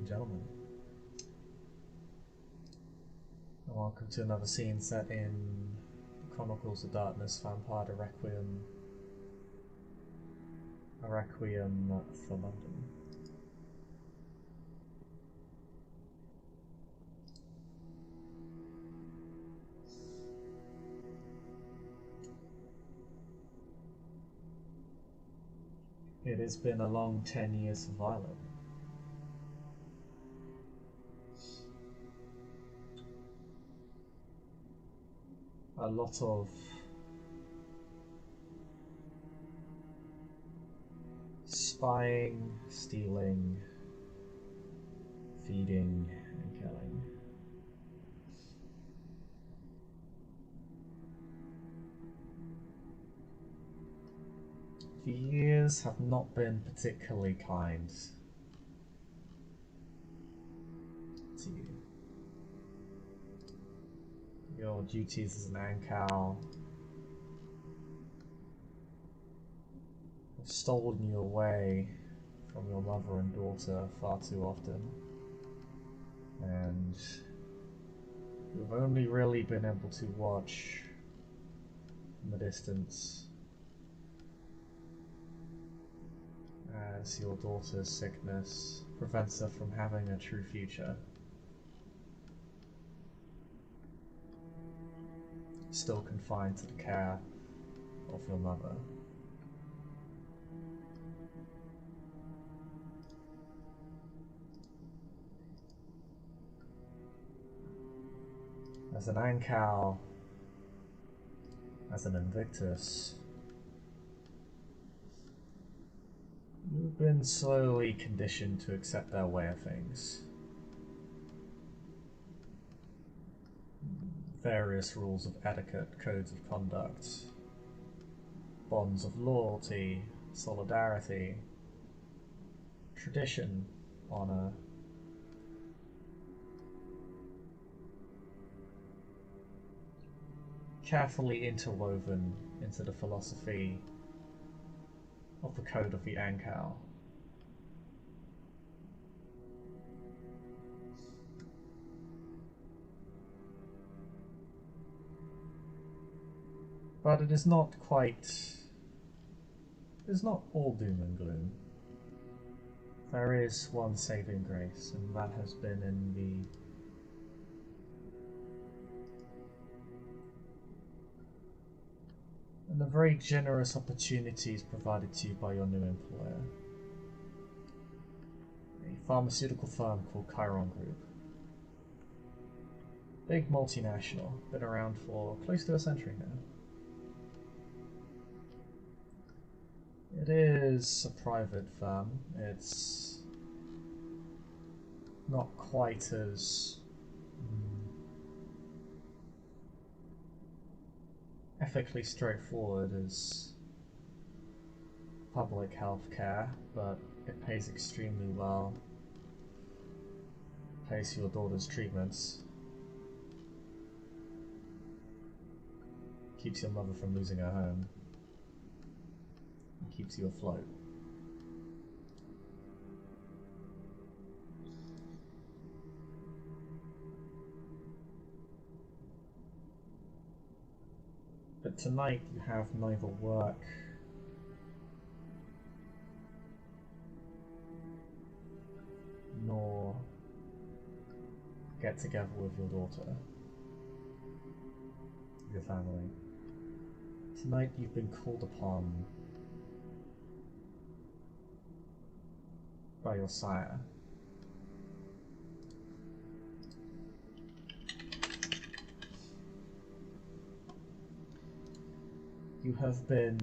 and gentlemen. And welcome to another scene set in Chronicles of Darkness, Vampire, A Requiem for London. It has been a long 10 years of violence. A lot of spying, stealing, feeding, and killing. The years have not been particularly kind to you. Your duties as an Ancal have stolen you away from your mother and daughter far too often, and you've only really been able to watch from a distance as your daughter's sickness prevents her from having a true future. Still confined to the care of your mother. As an Ancal, as an Invictus, you've been slowly conditioned to accept their way of things. Various rules of etiquette, codes of conduct, bonds of loyalty, solidarity, tradition, honor. Carefully interwoven into the philosophy of the code of the Ancal. But it is not all doom and gloom. There is one saving grace, and that has been in the very generous opportunities provided to you by your new employer. A pharmaceutical firm called Chiron Group. Big multinational, been around for close to a century now. It is a private firm. It's not quite as ethically straightforward as public healthcare, but it pays extremely well. Pays for your daughter's treatments. Keeps your mother from losing her home. And keeps you afloat. But tonight you have neither work nor get together with your daughter, your family. Tonight you've been called upon by your sire. You have been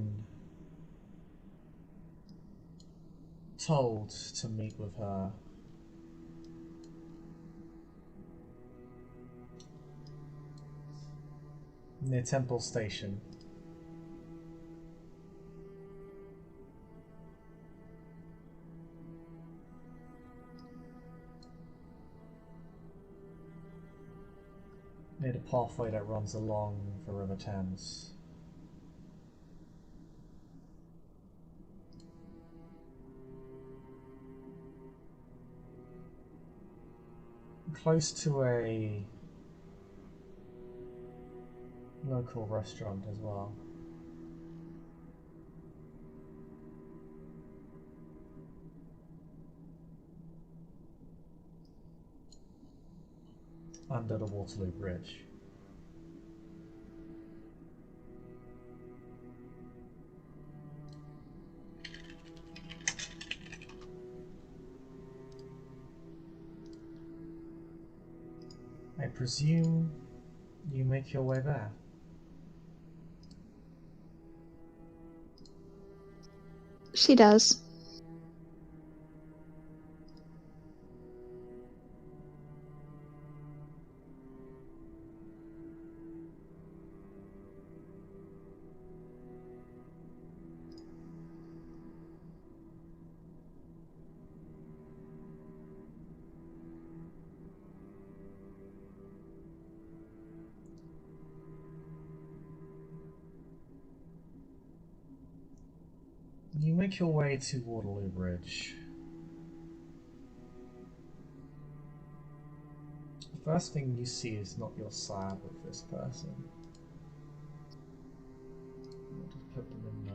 told to meet with her near Temple Station. Near the pathway that runs along the River Thames. close to a local restaurant as well. Under the Waterloo Bridge. I presume you make your way there. She does. You make your way to Waterloo Bridge. The first thing you see is not your sire, but this person. I'll just put them in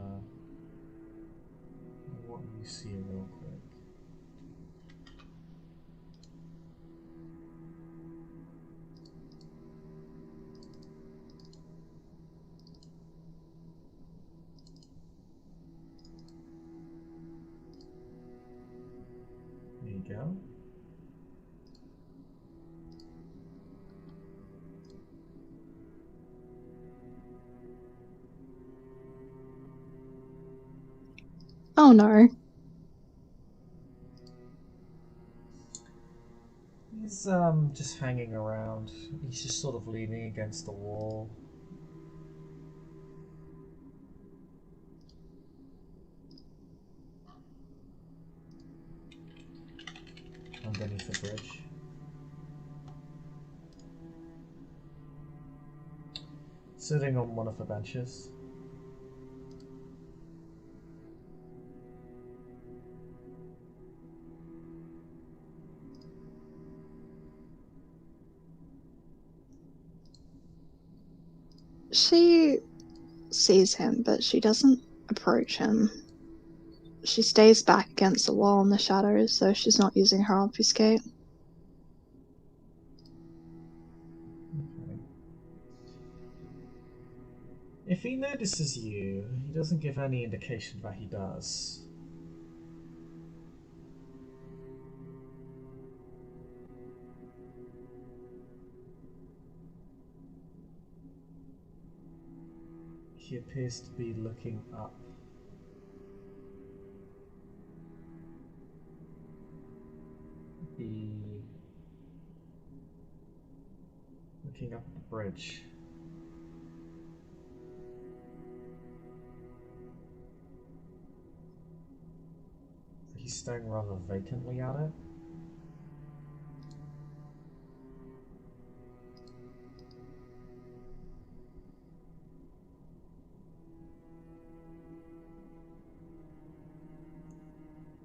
what you see real quick. There you go. Oh no. He's just hanging around. He's just sort of leaning against the wall. Underneath the bridge. Sitting on one of the benches. She sees him, but she doesn't approach him. She stays back against the wall in the shadows, so she's not using her obfuscate. Okay. If he notices you, he doesn't give any indication that he does. He appears to be looking up. Looking up the bridge. He's staring rather vacantly at it.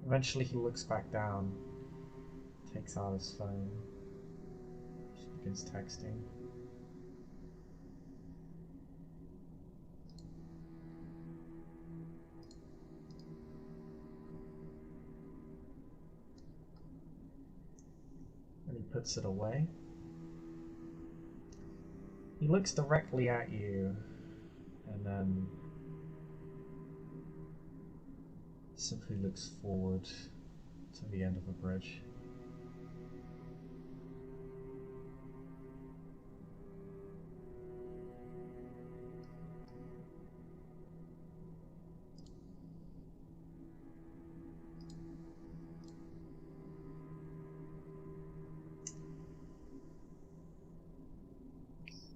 Eventually he looks back down, takes out his phone, just begins texting. And he puts it away. He looks directly at you, and then simply looks forward to the end of the bridge.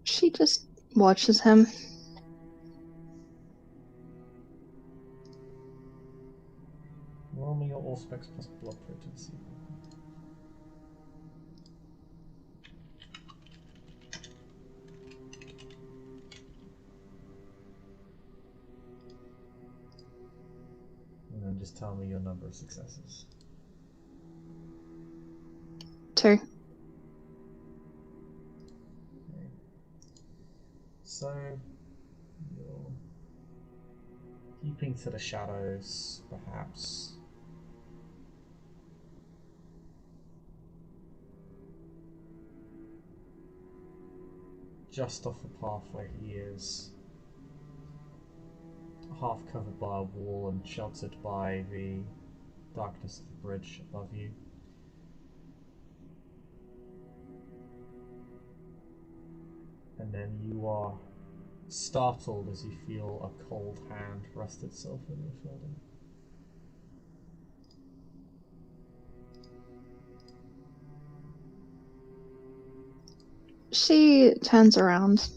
She just watches him. Roll me your Allspecs plus blood potency. And then just tell me your number of successes. 2. So, you're keeping to the shadows, perhaps. Just off the pathway he is, half covered by a wall and sheltered by the darkness of the bridge above you. And then you are startled as you feel a cold hand rest itself on your shoulder. She turns around.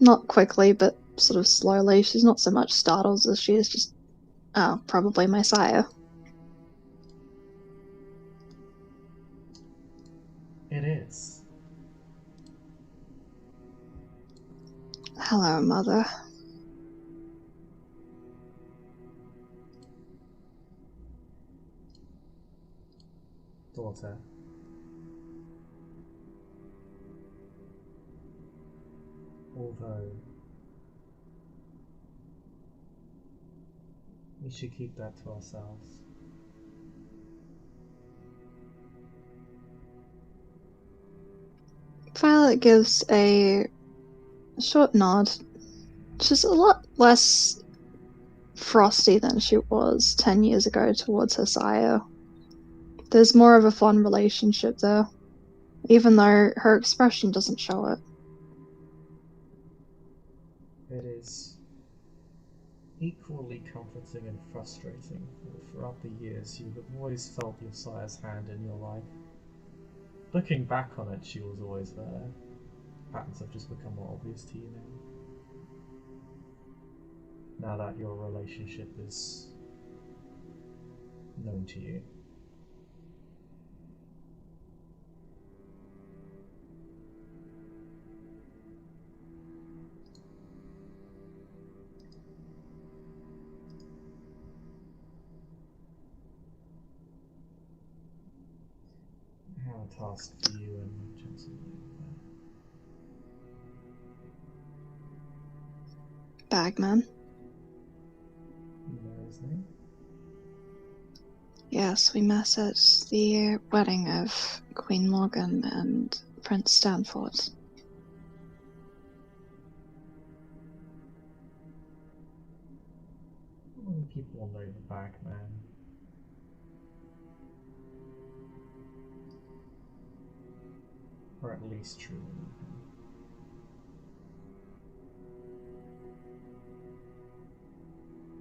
Not quickly, but sort of slowly. She's not so much startled as she is just, oh, probably my sire. It is. Hello, mother. Daughter. Although we should keep that to ourselves. Violet gives a short nod. She's a lot less frosty than she was 10 years ago towards her sire. There's more of a fond relationship there, even though her expression doesn't show it. It is equally comforting and frustrating. Throughout the years, you have always felt your sire's hand in your life. Looking back on it, she was always there. Patterns have just become more obvious to you now. Now that your relationship is known to you. I have a task for you and Jensen. Bagman. You know his name? Yes, we met at the wedding of Queen Morgan and Prince Stanford. How many people know the Bagman? Or at least truly know him.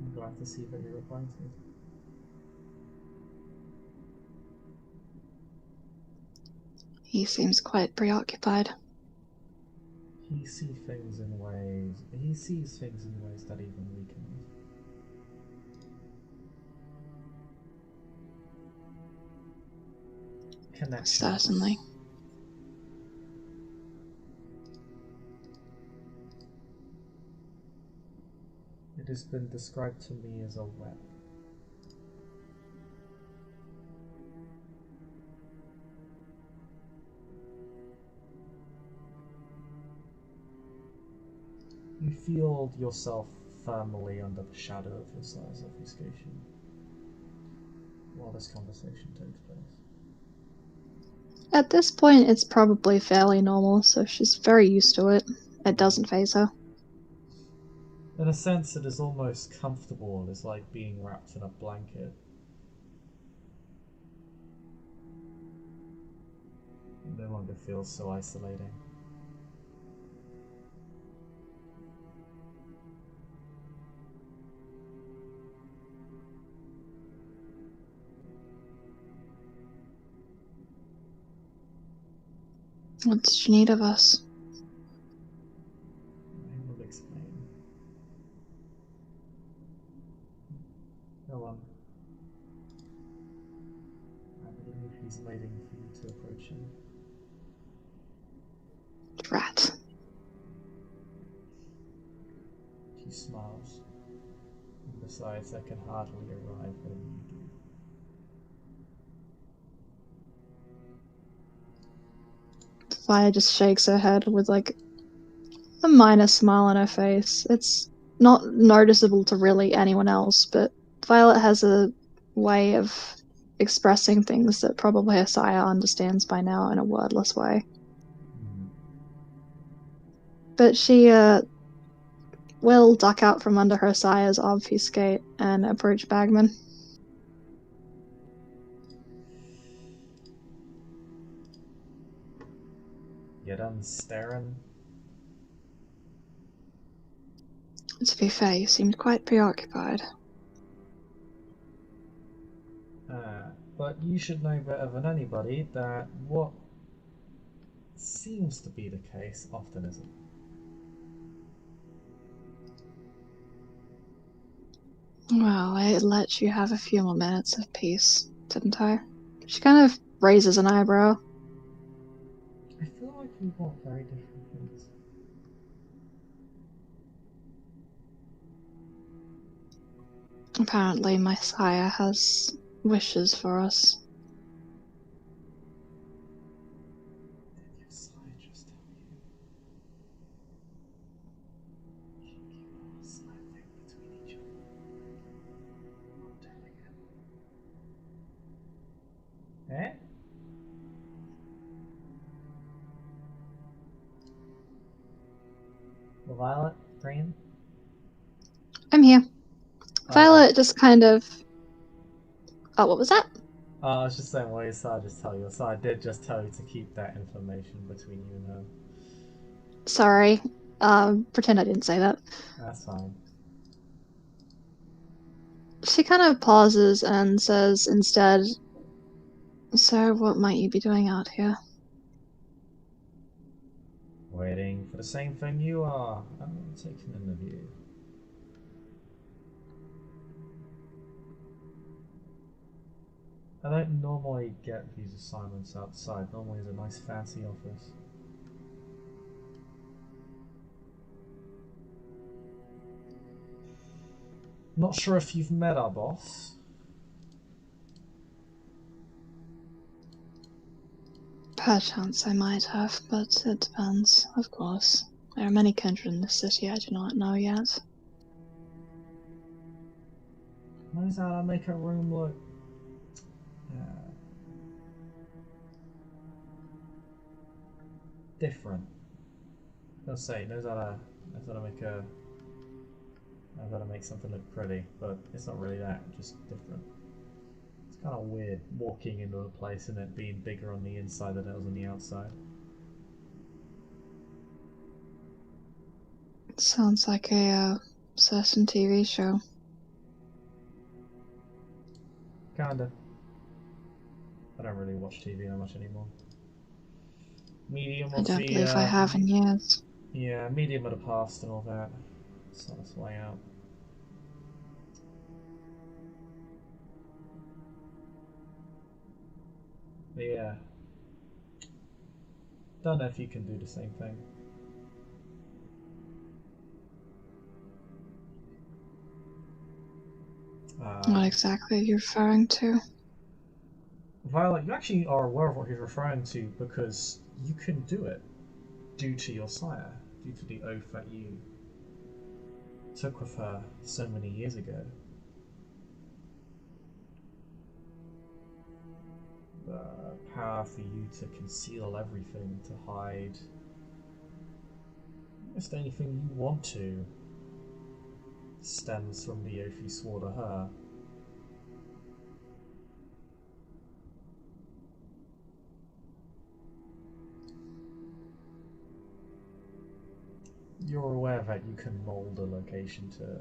I'm glad to see that you're acquainted. He seems quite preoccupied. He sees things in ways that even we cannot. Connections. Certainly. It has been described to me as a web. You feel yourself firmly under the shadow of your sire's obfuscation while this conversation takes place. At this point, it's probably fairly normal, so she's very used to it. It doesn't faze her. In a sense, it is almost comfortable. It's like being wrapped in a blanket. It no longer feels so isolating. What does she need of us? I will explain. Go on. I believe he's waiting for you to approach him. Rat. She smiles. And besides, I can hardly arrive when you do. Fire just shakes her head with, like, a minor smile on her face. It's not noticeable to really anyone else, but Violet has a way of expressing things that probably her sire understands by now in a wordless way. But she will duck out from under her sire's obfuscate and approach Bagman. You done staring? To be fair, you seemed quite preoccupied. But you should know better than anybody that what seems to be the case often isn't. Well, I let you have a few more minutes of peace, didn't I? She kind of raises an eyebrow. I feel like we want very different things. Apparently, my sire has wishes for us. Did your sire just tell you? You are slightly between each other. Not telling him. Eh? Violet? Green? I'm here. Violet just kind of... Oh, what was that? I was just saying what your sire just tell you. Your sire did just tell you to keep that information between you and her. Sorry. Pretend I didn't say that. That's fine. She kind of pauses and says instead, "So what might you be doing out here?" Waiting for the same thing you are. I'm taking an interview. I don't normally get these assignments outside. Normally it's a nice fancy office. Not sure if you've met our boss. Perchance I might have, but it depends, of course. There are many kindred in this city I do not know yet. Knows how to make a room look different. I'll say knows how to make something look pretty, but it's not really that, just different. It's kind of weird walking into a place and it being bigger on the inside than it was on the outside. It sounds like a certain TV show. Kinda. I don't really watch TV that much anymore. Medium I of don't the believe I have in years. yeah, medium of the past and all that. It's on its way out. But yeah. Don't know if you can do the same thing. What exactly are you referring to? Violet, you actually are aware of what he's referring to because you can do it due to your sire, due to the oath that you took with her so many years ago. The power for you to conceal everything, to hide just anything you want to, stems from the oath you swore to her. You're aware that you can mold a location to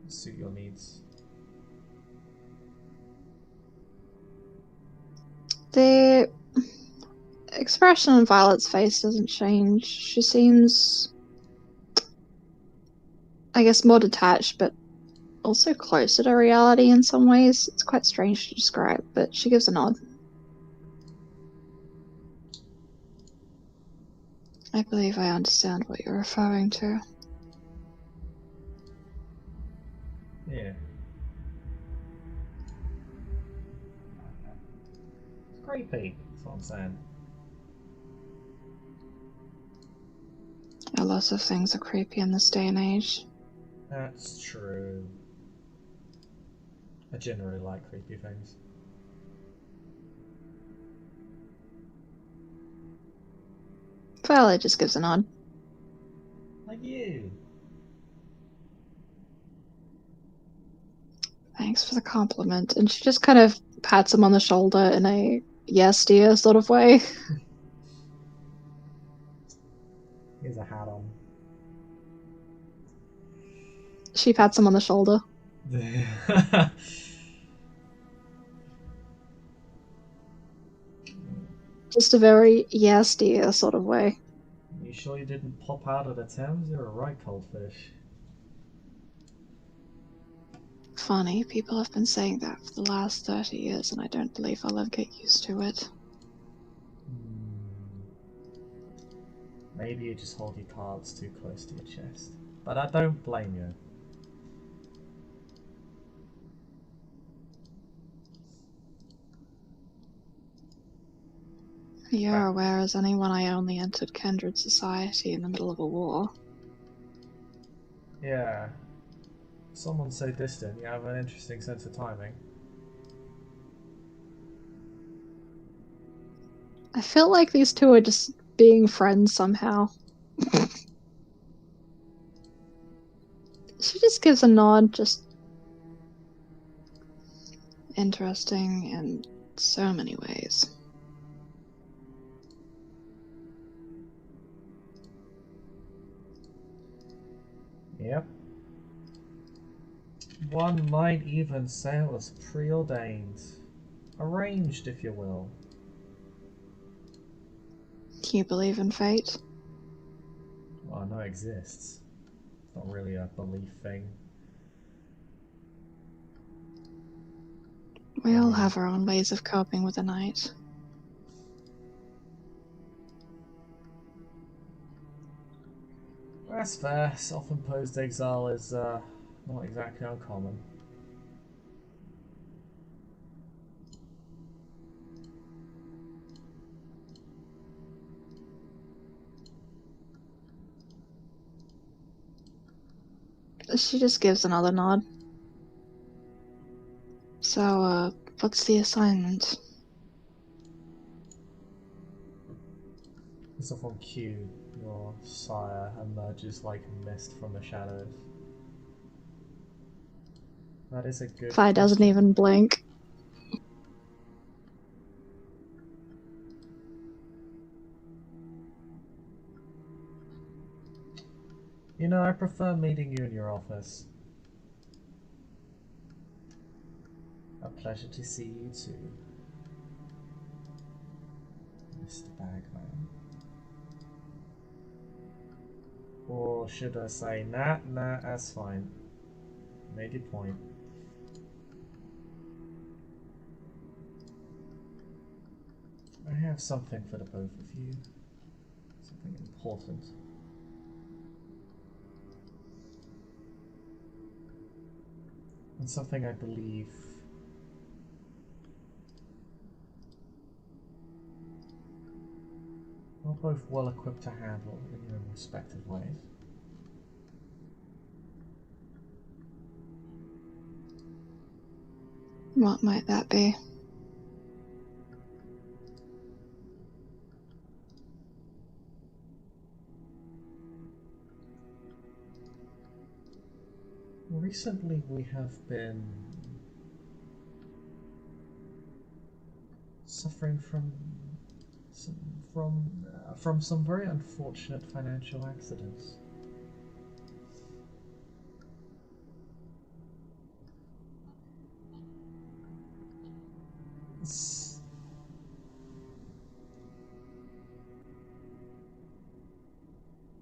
suit your needs. The expression on Violet's face doesn't change. She seems, I guess, more detached, but also closer to reality in some ways. It's quite strange to describe, but she gives a nod. I believe I understand what you're referring to. Yeah. creepy. That's what I'm saying. A lot of things are creepy in this day and age. That's true. I generally like creepy things. Violet just gives a nod. Like you. Thanks for the compliment. And she just kind of pats him on the shoulder in a yes dear sort of way. He has a hat on. She pats him on the shoulder. Just a very yes dear sort of way. You sure you didn't pop out of the Thames? You're a right cold fish. Funny, people have been saying that for the last 30 years, and I don't believe I'll ever get used to it. Maybe you just hold your cards too close to your chest. But I don't blame you. You're aware as anyone I only entered Kindred Society in the middle of a war. Yeah. Someone so distant, you have an interesting sense of timing. I feel like these two are just being friends somehow. She just gives a nod, just interesting in so many ways. Yep. One might even say it was preordained. Arranged, if you will. Do you believe in fate? Well, I know it exists. It's not really a belief thing. We all have our own ways of coping with the night. That's fair. Self-imposed exile is not exactly uncommon. She just gives another nod. So, what's the assignment? It's off on cue. Your sire emerges like a mist from the shadows. That is a good Fi doesn't question. even blink. You know, I prefer meeting you in your office. A pleasure to see you too, Mr. Bagman. Or should I say, nah, that's fine. Made your point. I have something for the both of you. Something important. And something I believe you're both well equipped to handle in your respective ways. What might that be? Recently we have been suffering from some very unfortunate financial accidents.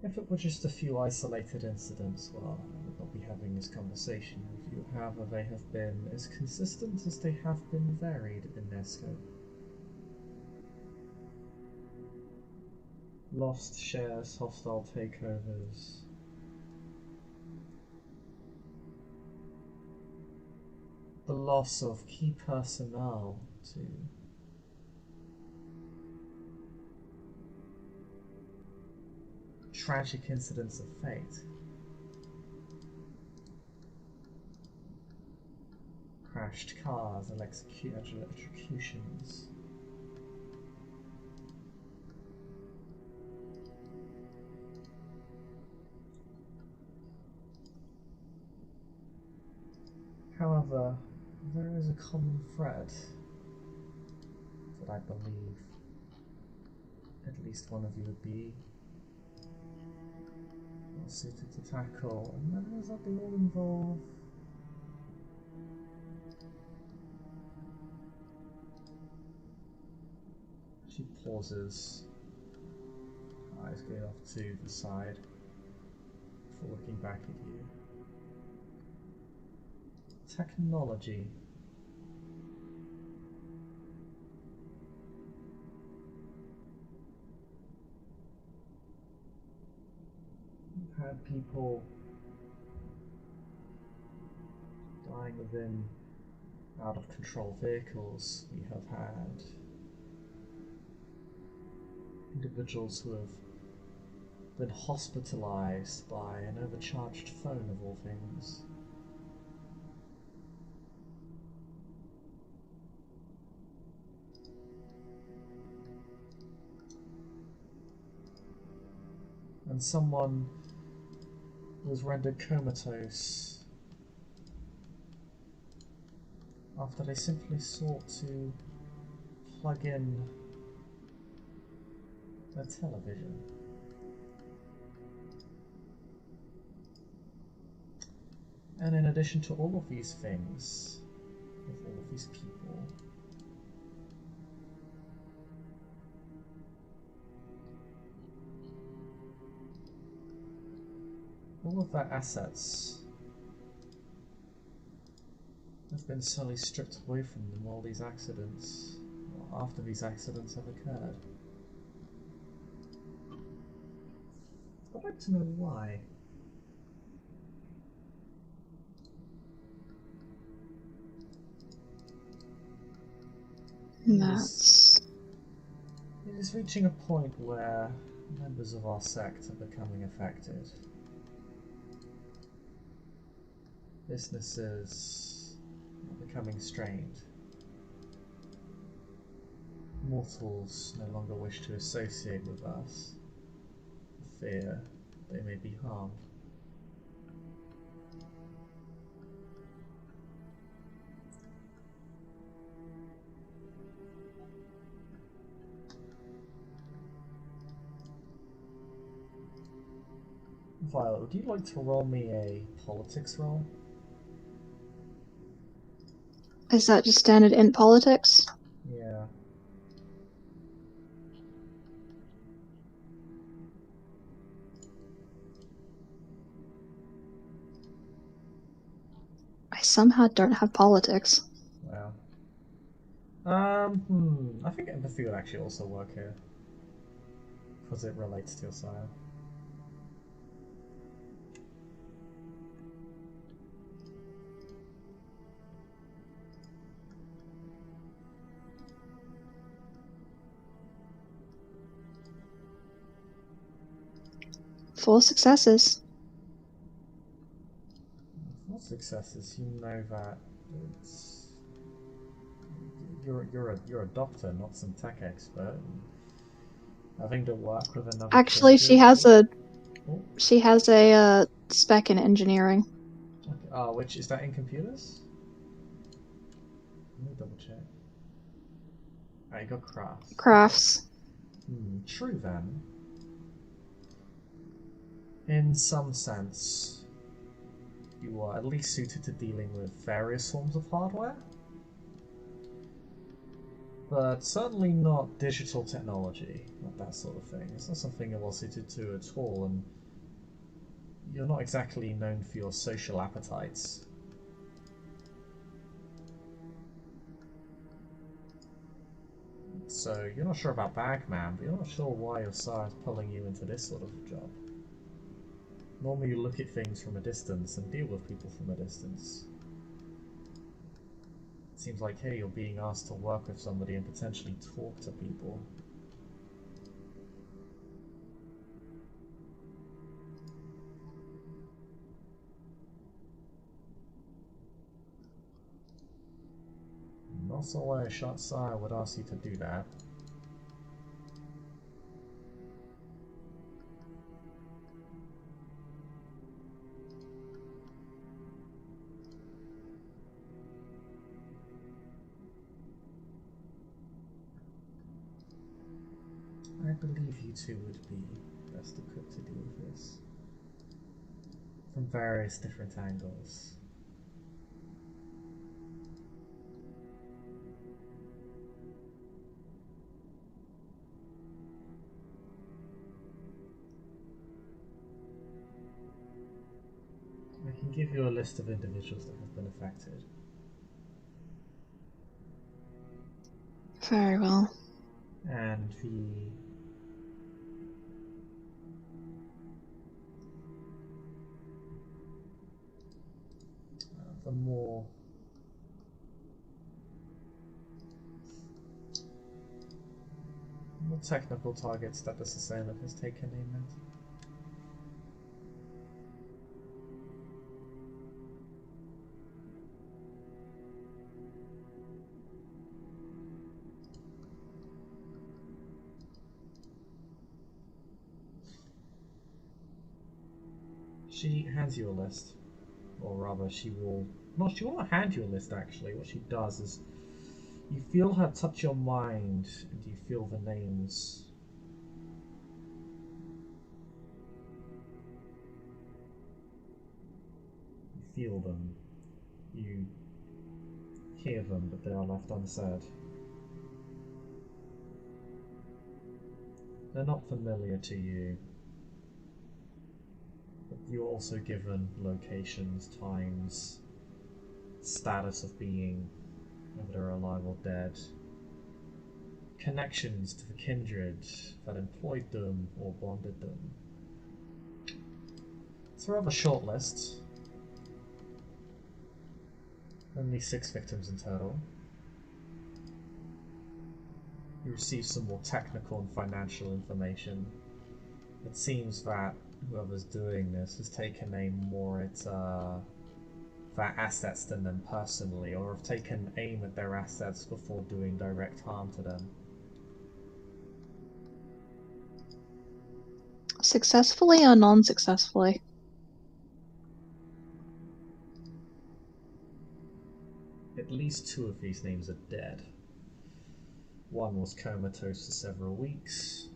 If it were just a few isolated incidents, well, I would not be having this conversation with you. However, they have been as consistent as they have been varied in their scope. Lost shares, hostile takeovers. The loss of key personnel too. tragic incidents of fate. Crashed cars and electrocutions. However, there is a common thread that I believe at least one of you would be well suited to tackle, and that is that they all involve she pauses, eyes going off to the side before looking back at you. Technology. You've had people dying within out of control vehicles. We have had individuals who have been hospitalized by an overcharged phone of all things. And someone was rendered comatose after they simply sought to plug in their television. And in addition to all of these things, with all of these people, all of their assets have been slowly stripped away from them while these accidents, or after these accidents have occurred. I'd like to know why. That's... It is reaching a point where members of our sect are becoming affected. Businesses are becoming strained. Mortals no longer wish to associate with us, for fear they may be harmed. Violet, would you like to roll me a politics roll? Is that just standard int politics? Yeah. I somehow don't have politics. Wow. I think empathy would actually also work here, because it relates to your sire. Four successes. What successes? You know that it's you're a doctor, not some tech expert. Having to work with another. Actually, she has a spec in engineering. Okay. Which is that in computers? Let me double check. Oh, you got crafts. Crafts. True then. In some sense, you are at least suited to dealing with various forms of hardware, but certainly not digital technology, not that sort of thing. It's not something you're well suited to at all, and you're not exactly known for your social appetites. So you're not sure about Bagman, but you're not sure why your sire is pulling you into this sort of job. Normally you look at things from a distance and deal with people from a distance. It seems like here you're being asked to work with somebody and potentially talk to people. Also, why a shot sire would ask you to do that. I believe you two would be best equipped to deal with this from various different angles. I can give you a list of individuals that have been affected. Very well. And the more technical targets that this assailant has taken aim at. She hands you a list, or rather she will not hand you a list actually. What she does is you feel her touch your mind and you feel the names. You feel them. You hear them, but they are left unsaid. They're not familiar to you. But you're also given locations, times, status of being, whether they're alive or dead, connections to the kindred that employed them or bonded them. It's a rather short list. Only 6 victims in total. You receive some more technical and financial information. It seems that whoever's doing this has taken aim more at their assets than them personally, or have taken aim at their assets before doing direct harm to them. Successfully or non-successfully? At least 2 of these names are dead. One was comatose for several weeks.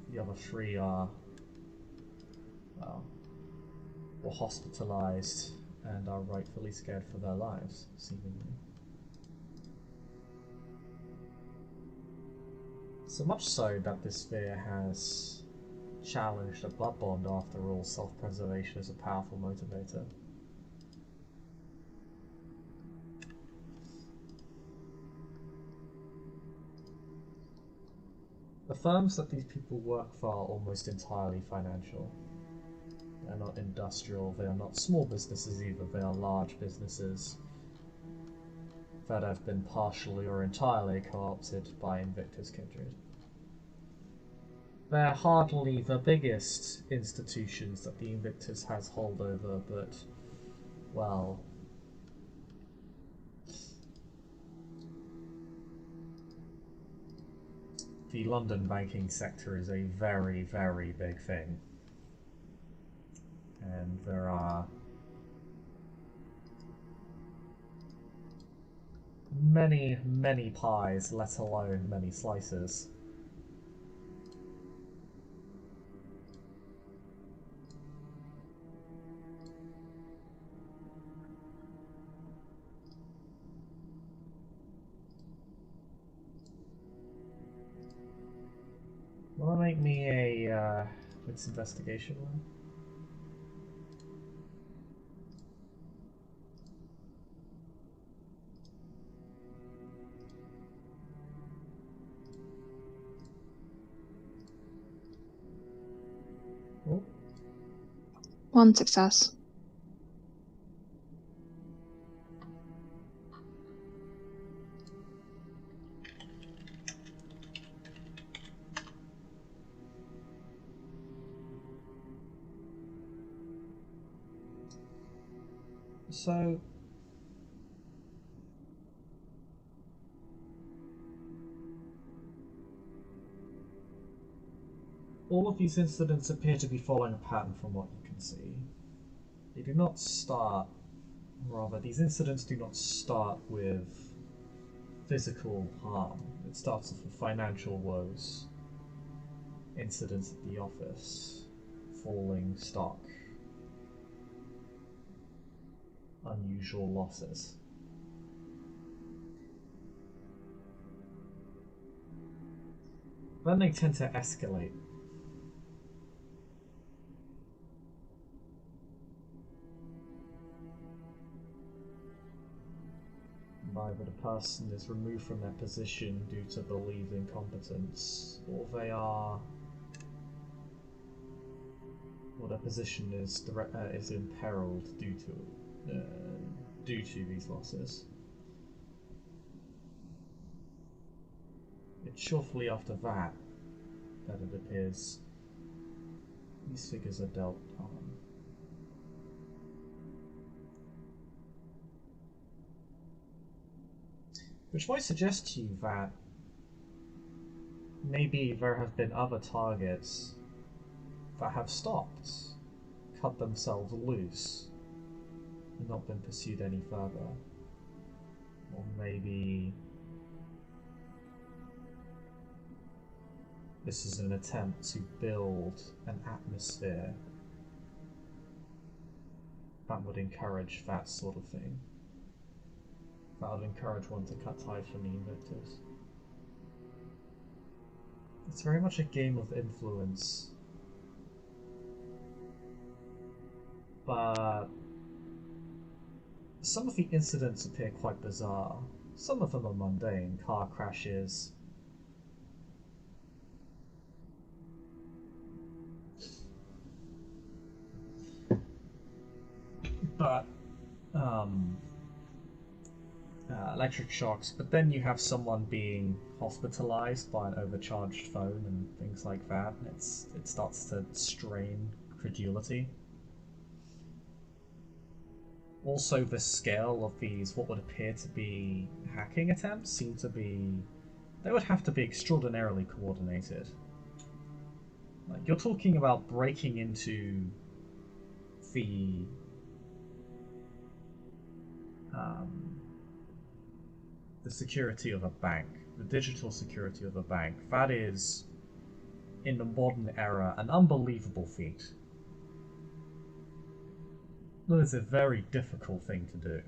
The other 3 are, well, were hospitalized and are rightfully scared for their lives, seemingly. So much so that this sphere has challenged a blood bond. After all, self-preservation is a powerful motivator. The firms that these people work for are almost entirely financial. They are not industrial, they are not small businesses either, they are large businesses that have been partially or entirely co-opted by Invictus Kindred. They're hardly the biggest institutions that the Invictus has hold over, but, well, the London banking sector is a very, very big thing. And there are many, many pies, let alone many slices. Wanna make me a wits investigation one? Oh. 1 success. So, all of these incidents appear to be following a pattern from what you can see. They do not start, rather, these incidents do not start with physical harm. It starts off with financial woes, incidents at the office, falling stock, unusual losses. Then they tend to escalate. Either the person is removed from their position due to believed incompetence, or they are, or their position is imperiled due to these losses. It's shortly after that it appears these figures are dealt harm. Which might suggest to you that maybe there have been other targets that have stopped, cut themselves loose, and not been pursued any further. Or maybe this is an attempt to build an atmosphere that would encourage that sort of thing. That would encourage one to cut ties from the invictus. It's very much a game of influence. But some of the incidents appear quite bizarre. Some of them are mundane, car crashes. But, electric shocks, but then you have someone being hospitalized by an overcharged phone and things like that. It starts to strain credulity. Also, the scale of these, what would appear to be hacking attempts, seem to be... they would have to be extraordinarily coordinated. Like, you're talking about breaking into the security of a bank, the digital security of a bank. That is, in the modern era, an unbelievable feat. That is a very difficult thing to do.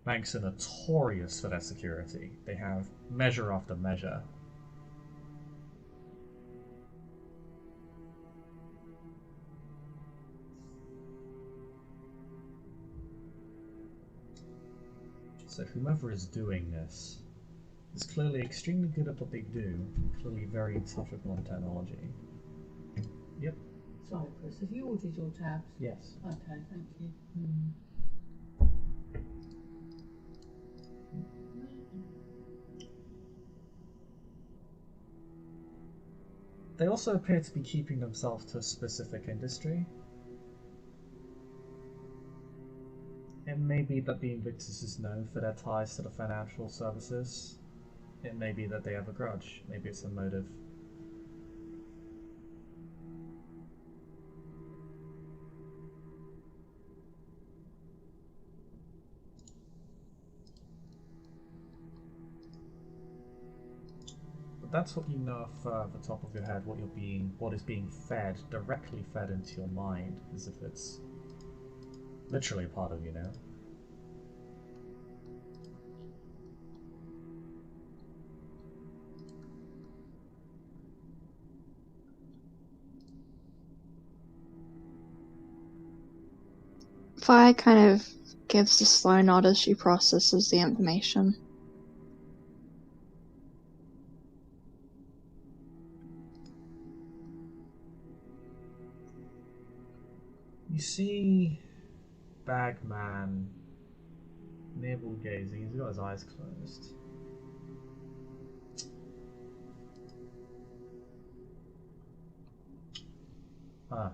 Banks are notorious for their security. They have measure after measure. So whomever is doing this is clearly extremely good at what they do, and clearly very in touch with modern technology. Yep. Sorry, Chris, have you ordered your tabs? Yes. Okay, thank you. They also appear to be keeping themselves to a specific industry. It may be that the Invictus is known for their ties to the financial services. It may be that they have a grudge. Maybe it's a motive. But that's what you know off the top of your head, what is being fed, directly fed into your mind, as if it's literally a part of you now. Vi kind of gives a slow nod as she processes the information. You see Bagman navel gazing, he's got his eyes closed. Ah.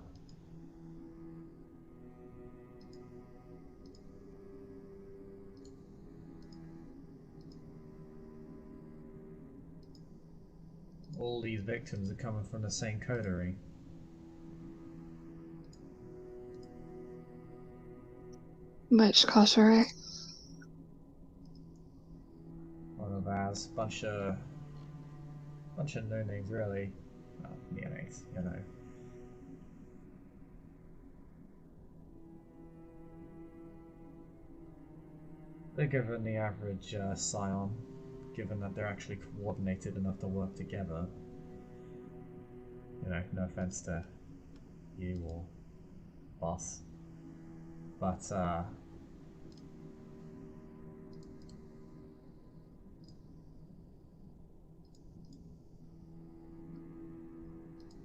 All these victims are coming from the same coterie. Which coterie? One of ours. Bunch of no-names, really. Well, neonates, you know. Bigger than the average scion, given that they're actually coordinated enough to work together. You know, no offense to you or boss. But,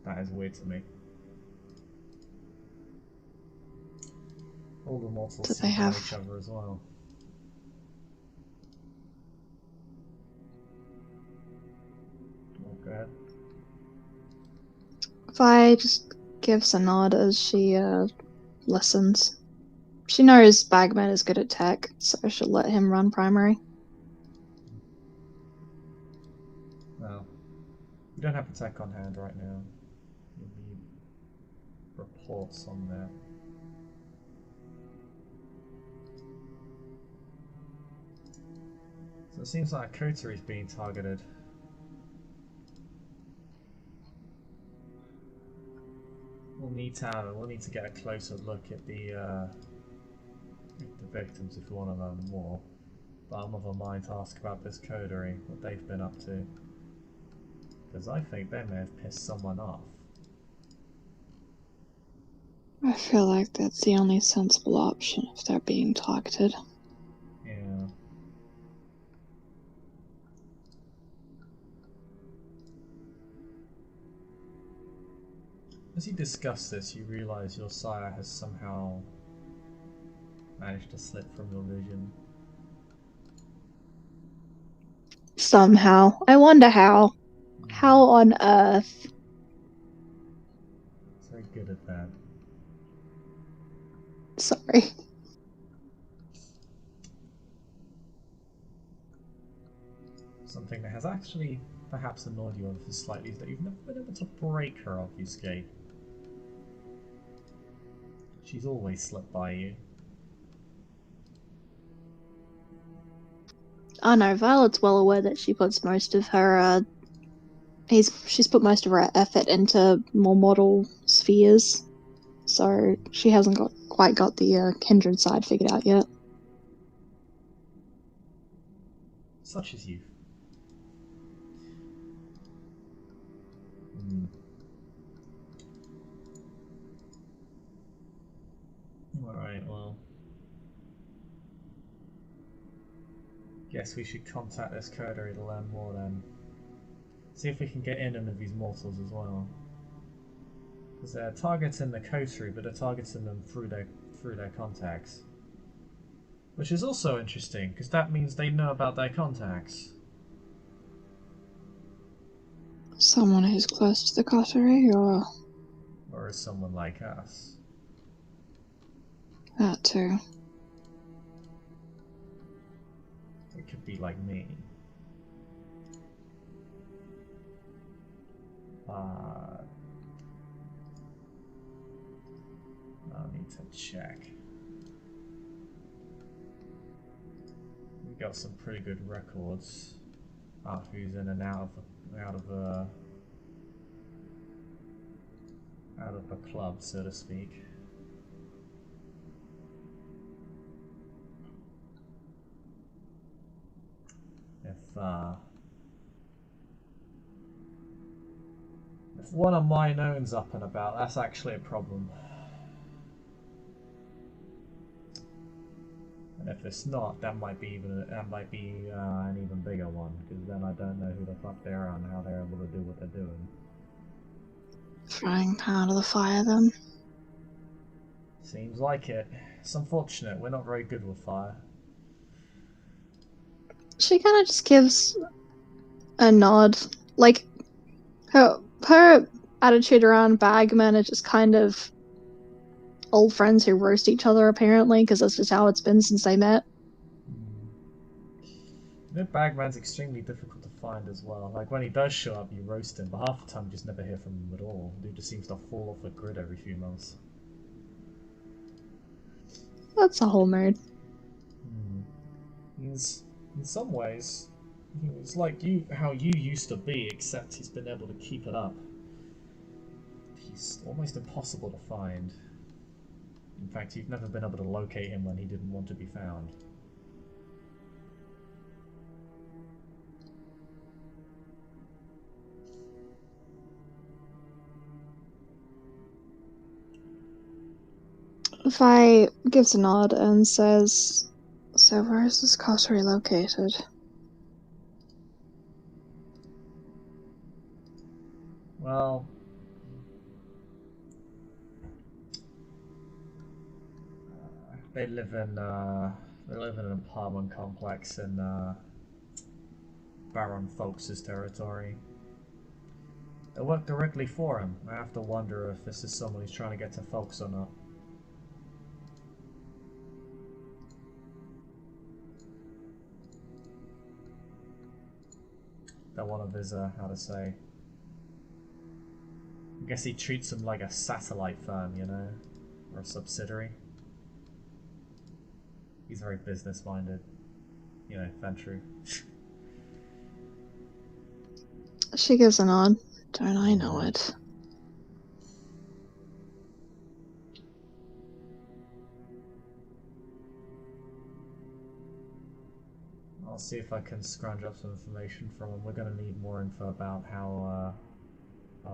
that is weird to me. All the mortals seem to know each other as well. Oh, go ahead. Vi just gives a nod as she listens. She knows Bagman is good at tech, so she'll let him run primary. Well, you don't have the tech on hand right now. You'll need reports on that. So it seems like a coterie is being targeted. We'll need to get a closer look at the victims if we want to learn more. But I'm of a mind to ask about this coterie, what they've been up to. Because I think they may have pissed someone off. I feel like that's the only sensible option if they're being targeted. Yeah. As you discuss this, you realise your sire has somehow managed to slip from your vision. Somehow. I wonder how. How on earth? It's very good at that. Sorry. Something that has actually perhaps annoyed you ever so slightly is that you've never been able to break her obfuscate. She's always slipped by you. I know, Violet's well aware that she puts most of her, she's put most of her effort into more model spheres, so she hasn't quite got the kindred side figured out yet. Such is youth. Alright, well. Guess we should contact this coterie to learn more then. See if we can get in with these mortals as well. Because they're targeting the coterie, but they're targeting them through their contacts. Which is also interesting, because that means they know about their contacts. Someone who's close to the coterie, or Or is someone like us? that too. It could be like me. I'll need to check. We got some pretty good records of who's in and out of the club, so to speak. If one of mine owns up and about, that's actually a problem. And if it's not, that might be an even bigger one, because then I don't know who the fuck they are and how they're able to do what they're doing. Trying pan to the fire, then. Seems like it. It's unfortunate. We're not very good with fire. She kind of just gives a nod. Like, her attitude around Bagman is just kind of old friends who roast each other, apparently, because that's just how it's been since they met. The bagman's extremely difficult to find as well. Like, when he does show up, you roast him, but half the time you just never hear from him at all. Dude just seems to fall off the grid every few months. That's a whole mood. He's, in some ways, he's like you, how you used to be, except he's been able to keep it up. He's almost impossible to find. In fact, you've never been able to locate him when he didn't want to be found. Vi gives a nod and says, "So where is this coterie located?" Well, they live in an apartment complex in Baron Folks' territory. They work directly for him. I have to wonder if this is someone who's trying to get to Folks or not. They're one of his, how to say... I guess he treats them like a satellite firm, you know? Or a subsidiary. He's very business-minded. You know, Ventru. She gives a nod. Don't I know it? I'll see if I can scrounge up some information from him. We're going to need more info about how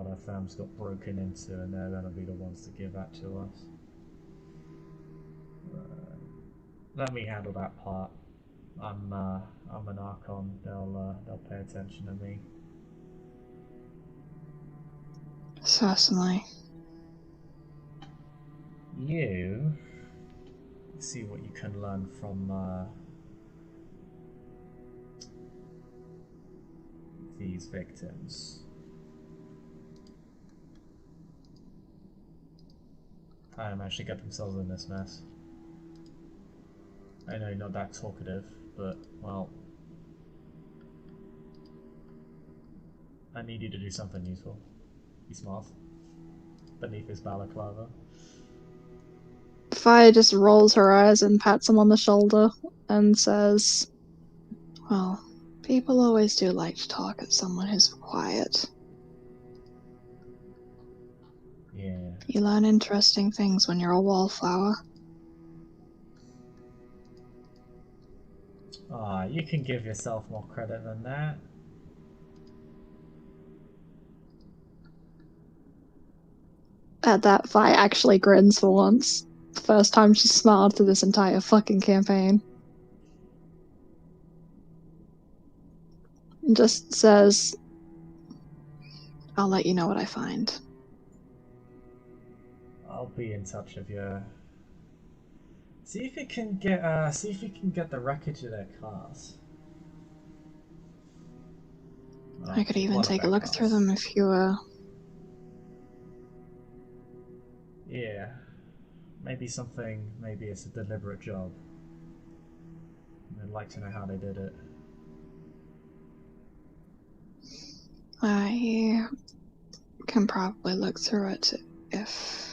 their firms got broken into, and they're going to be the ones to give that to us. Let me handle that part. I'm an Archon. They'll pay attention to me. Certainly. You see what you can learn from these victims. I managed to get themselves in this mess. I know you're not that talkative, but, well, I need you to do something useful. Be smart. Beneath his balaclava. Vi just rolls her eyes and pats him on the shoulder and says, "Well, people always do like to talk at someone who's quiet. Yeah. You learn interesting things when you're a wallflower." Ah, you can give yourself more credit than that. At that, Vi actually grins for once. First time she's smiled through this entire fucking campaign. And just says, "I'll let you know what I find." I'll be in touch with you. See if you can get the wreckage of their cars. I could even take a look through them if you Yeah. Maybe it's a deliberate job. I'd like to know how they did it. I can probably look through it, if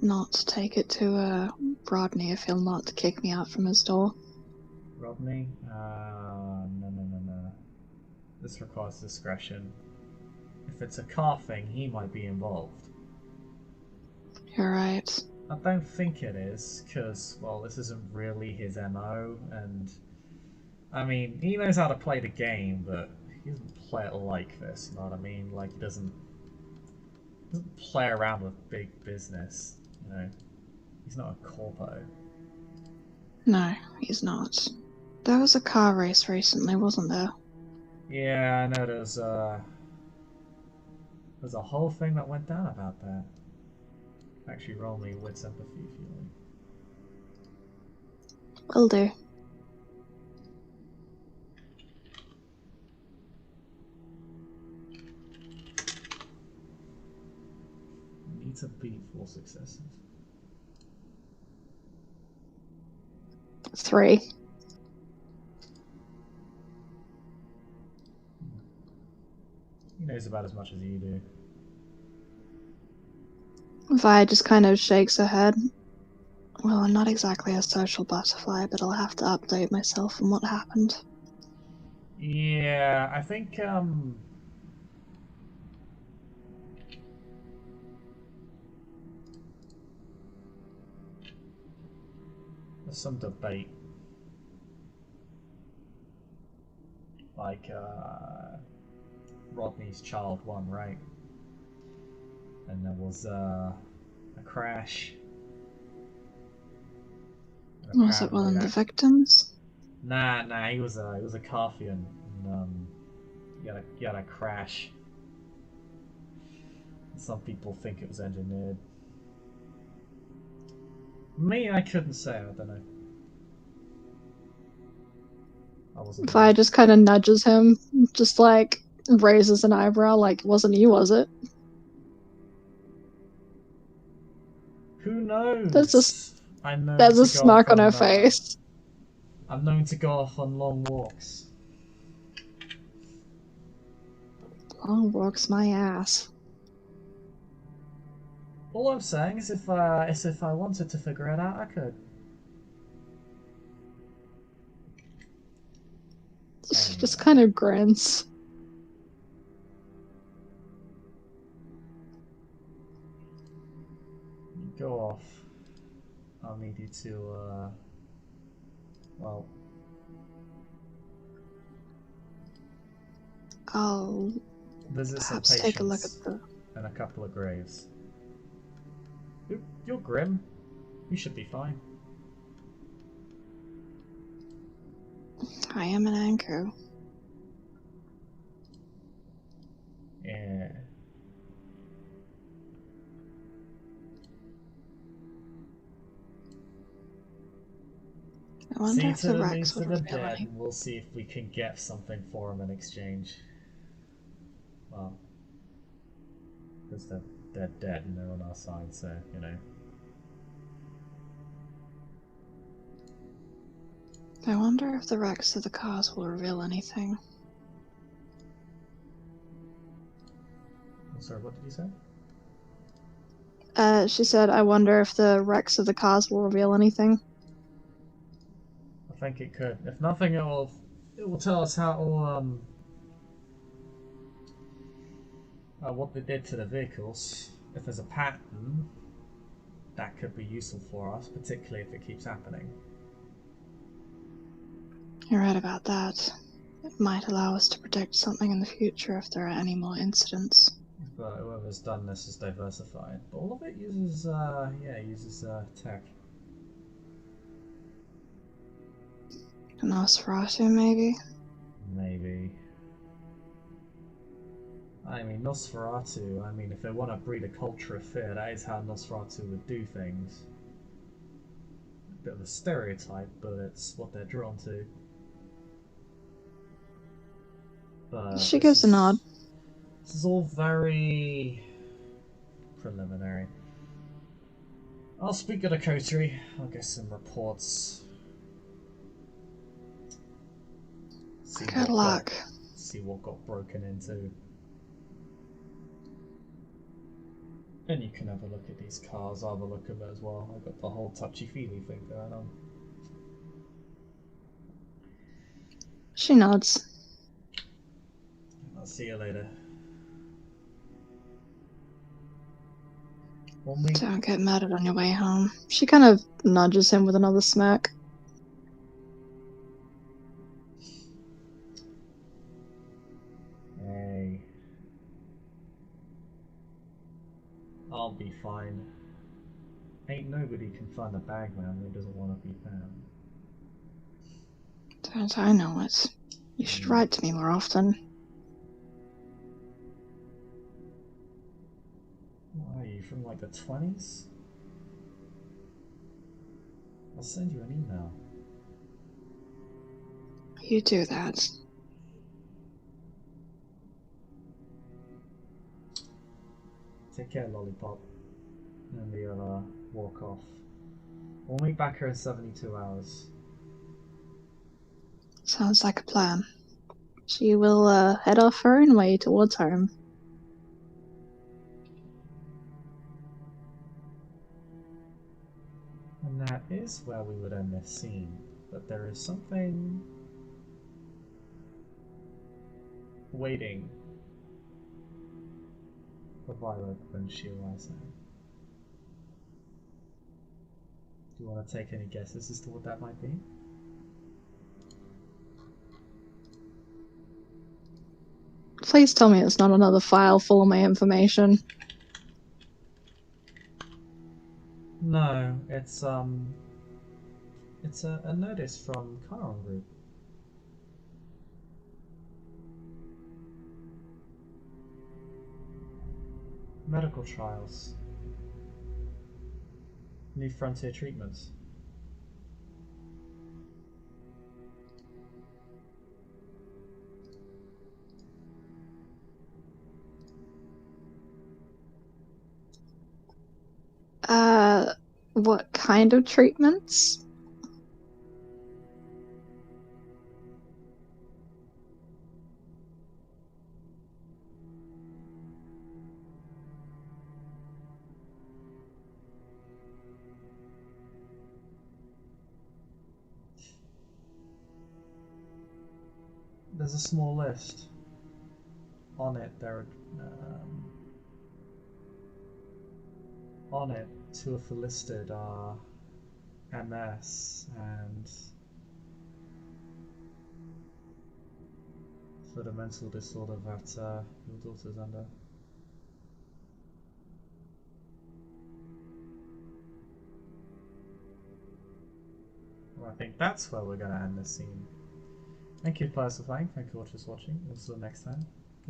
not take it to Rodney if he'll not kick me out from his door. Rodney? No. This requires discretion. If it's a car thing, he might be involved. You're right. I don't think it is, because, well, this isn't really his MO, and... I mean, he knows how to play the game, but he doesn't play it like this, you know what I mean? Like, he doesn't play around with big business, you know? He's not a corpo. No, he's not. There was a car race recently, wasn't there? Yeah, I know there's a whole thing that went down about that. Actually, roll me with sympathy if you like. Will do. Need to beat 4 successes. 3. knows about as much as you do. Vi just kind of shakes her head. Well, I'm not exactly a social butterfly, but I'll have to update myself on what happened. Yeah, I think, there's some debate. Like, Rodney's child won, right? And there was, a crash. And Was it one of apparently the that- victims? Nah, he was a Carthian, and he had a crash. Some people think it was engineered. Me, I couldn't say. I don't know. I wasn't. Vi just kind of nudges him, just like raises an eyebrow, like, wasn't you, was it? Who knows? There's a smirk on her face. I'm known to go off on long walks. Long walks my ass. All I'm saying is if I wanted to figure it out, I could. Just kind of grins. You go off. I'll need you to, well... I'll visit some perhaps take a look at patients the... and a couple of graves. You're grim. You should be fine. I am an anchor. Yeah. I wonder See if to the the Rex needs would of the reveal dead, any. and we'll see if we can get something for them in exchange. Well, because they're dead and they're on our side, so, you know. I wonder if the wrecks of the cars will reveal anything. I'm sorry, what did you say? She said, I wonder if the wrecks of the cars will reveal anything. I think it could. If nothing, it will tell us how what they did to the vehicles. If there's a pattern, that could be useful for us, particularly if it keeps happening. You're right about that. It might allow us to predict something in the future if there are any more incidents. But whoever's done this is diversified. But all of it uses, tech. Nosferatu, maybe? Maybe. I mean, Nosferatu, if they want to breed a culture of fear, that is how Nosferatu would do things. A bit of a stereotype, but it's what they're drawn to. But She gives a nod. This is all very preliminary. I'll speak to the coterie. I'll get some reports. Good luck. See what got broken into. And you can have a look at these cars. I'll have a look at them as well. I've got the whole touchy-feely thing going on. She nods. I'll see you later. Don't get murdered on your way home. She kind of nudges him with another smirk. Hey. I'll be fine. Ain't nobody can find a bagman who doesn't want to be found. Don't I know it? You should write to me more often. What are you, from like the 20s? I'll send you an email. You do that. Take care, Lollipop. And we'll walk off. We'll meet back here in 72 hours. Sounds like a plan. She will head off her own way towards home. is where we would end this scene, but there is something waiting for Violet when she arrives there. Do you want to take any guesses as to what that might be? Please tell me it's not another file full of my information. No, it's a notice from Chiron Group. Medical trials. New frontier treatments. What kind of treatments? There's a small list. On it, there on it, two of the listed are MS and for the mental disorder that your daughter's under. Well, I think that's where we're going to end this scene. Thank you, players, for playing. Thank you all for watching. We'll see you next time.